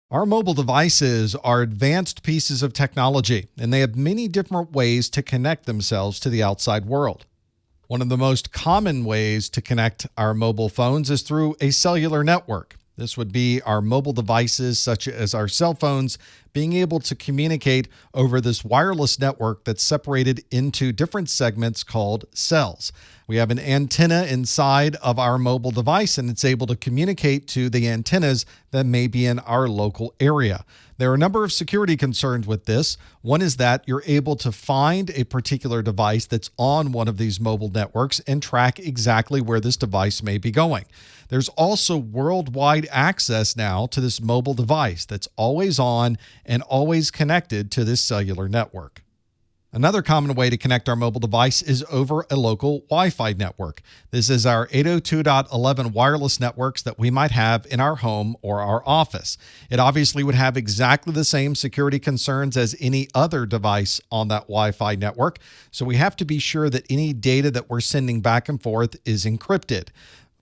Our mobile devices are advanced pieces of technology, and they have many different ways to connect themselves to the outside world. One of the most common ways to connect our mobile phones is through a cellular network. This would be our mobile devices, such as our cell phones, being able to communicate over this wireless network that's separated into different segments called cells. We have an antenna inside of our mobile device, and it's able to communicate to the antennas that may be in our local area. There are a number of security concerns with this. One is that you're able to find a particular device that's on one of these mobile networks and track exactly where this device may be going. There's also worldwide access now to this mobile device that's always on and always connected to this cellular network. Another common way to connect our mobile device is over a local Wi-Fi network. This is our 802.11 wireless networks that we might have in our home or our office. It obviously would have exactly the same security concerns as any other device on that Wi-Fi network, so we have to be sure that any data that we're sending back and forth is encrypted.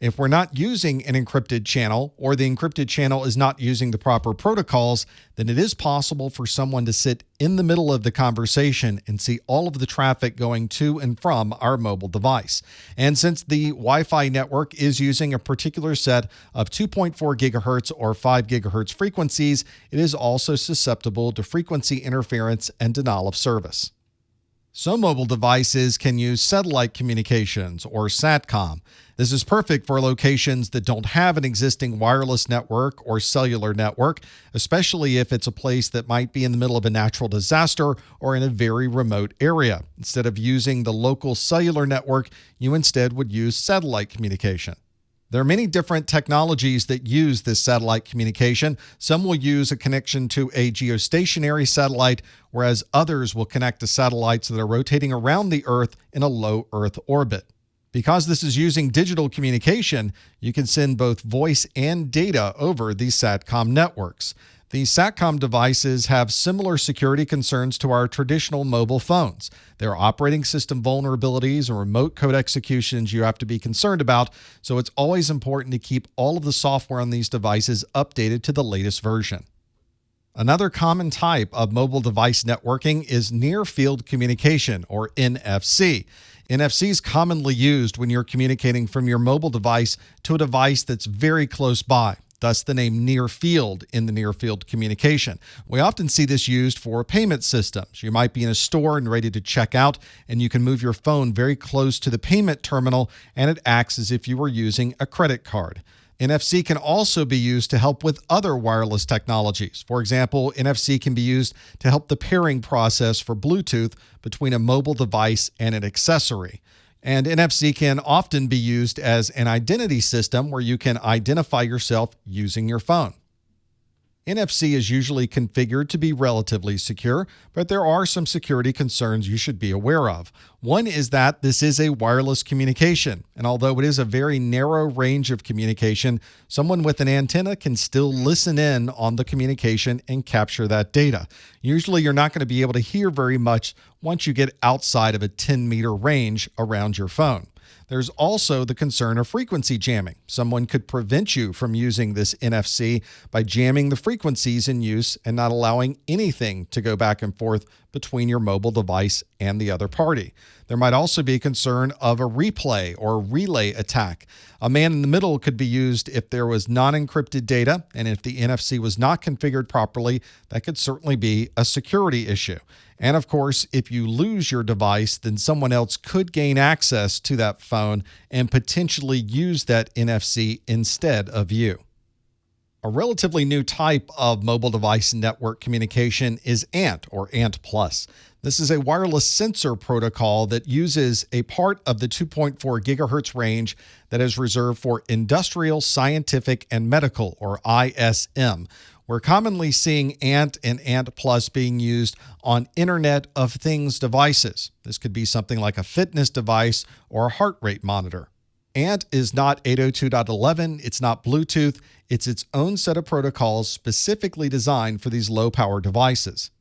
If we're not using an encrypted channel, or the encrypted channel is not using the proper protocols, then it is possible for someone to sit in the middle of the conversation and see all of the traffic going to and from our mobile device. And since the Wi-Fi network is using a particular set of 2.4 gigahertz or 5 gigahertz frequencies, it is also susceptible to frequency interference and denial of service. Some mobile devices can use satellite communications, or SATCOM. This is perfect for locations that don't have an existing wireless network or cellular network, especially if it's a place that might be in the middle of a natural disaster or in a very remote area. Instead of using the local cellular network, you instead would use satellite communication. There are many different technologies that use this satellite communication. Some will use a connection to a geostationary satellite, whereas others will connect to satellites that are rotating around the Earth in a low Earth orbit. Because this is using digital communication, you can send both voice and data over these SATCOM networks. These SATCOM devices have similar security concerns to our traditional mobile phones. There are operating system vulnerabilities and remote code executions you have to be concerned about, so it's always important to keep all of the software on these devices updated to the latest version. Another common type of mobile device networking is near-field communication, or NFC. NFC is commonly used when you're communicating from your mobile device to a device that's very close by. Thus the name near field in the near field communication. We often see this used for payment systems. You might be in a store and ready to check out, and you can move your phone very close to the payment terminal, and it acts as if you were using a credit card. NFC can also be used to help with other wireless technologies. For example, NFC can be used to help the pairing process for Bluetooth between a mobile device and an accessory. And NFC can often be used as an identity system where you can identify yourself using your phone. NFC is usually configured to be relatively secure, but there are some security concerns you should be aware of. One is that this is a wireless communication, and although it is a very narrow range of communication, someone with an antenna can still listen in on the communication and capture that data. Usually you're not going to be able to hear very much once you get outside of a 10-meter range around your phone. There's also the concern of frequency jamming. Someone could prevent you from using this NFC by jamming the frequencies in use and not allowing anything to go back and forth between your mobile device and the other party. There might also be a concern of a replay or relay attack. A man in the middle could be used if there was non-encrypted data, and if the NFC was not configured properly, that could certainly be a security issue. And of course, if you lose your device, then someone else could gain access to that phone and potentially use that NFC instead of you. A relatively new type of mobile device network communication is ANT, or ANT+. This is a wireless sensor protocol that uses a part of the 2.4 gigahertz range that is reserved for industrial, scientific, and medical, or ISM. We're commonly seeing ANT and ANT+ being used on Internet of Things devices. This could be something like a fitness device or a heart rate monitor. ANT is not 802.11, it's not Bluetooth, it's its own set of protocols specifically designed for these low-power devices.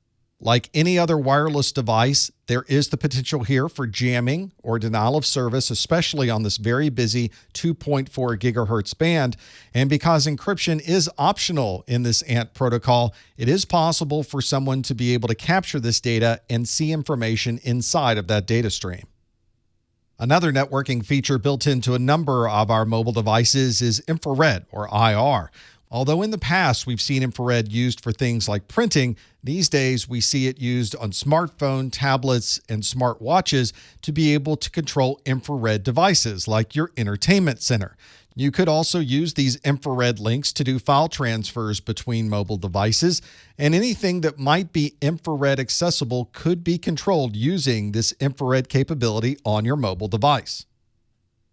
Like any other wireless device, there is the potential here for jamming or denial of service, especially on this very busy 2.4 gigahertz band. And because encryption is optional in this ANT protocol, it is possible for someone to be able to capture this data and see information inside of that data stream. Another networking feature built into a number of our mobile devices is infrared, or IR. Although in the past we've seen infrared used for things like printing, these days we see it used on smartphone, tablets, and smartwatches to be able to control infrared devices like your entertainment center. You could also use these infrared links to do file transfers between mobile devices, and anything that might be infrared accessible could be controlled using this infrared capability on your mobile device.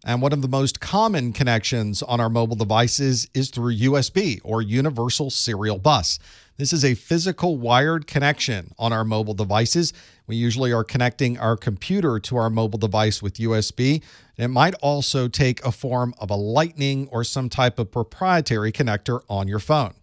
And one of the most common connections on our mobile devices is through USB, or Universal Serial Bus. This is a physical wired connection on our mobile devices. We usually are connecting our computer to our mobile device with USB. It might also take a form of a Lightning or some type of proprietary connector on your phone.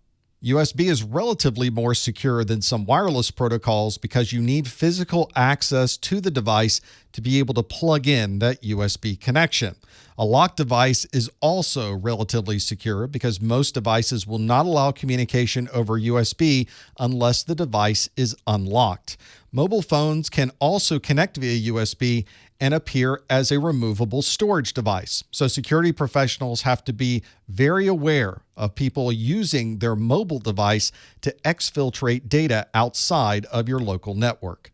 USB is relatively more secure than some wireless protocols because you need physical access to the device to be able to plug in that USB connection. A locked device is also relatively secure because most devices will not allow communication over USB unless the device is unlocked. Mobile phones can also connect via USB and appear as a removable storage device. So security professionals have to be very aware of people using their mobile device to exfiltrate data outside of your local network.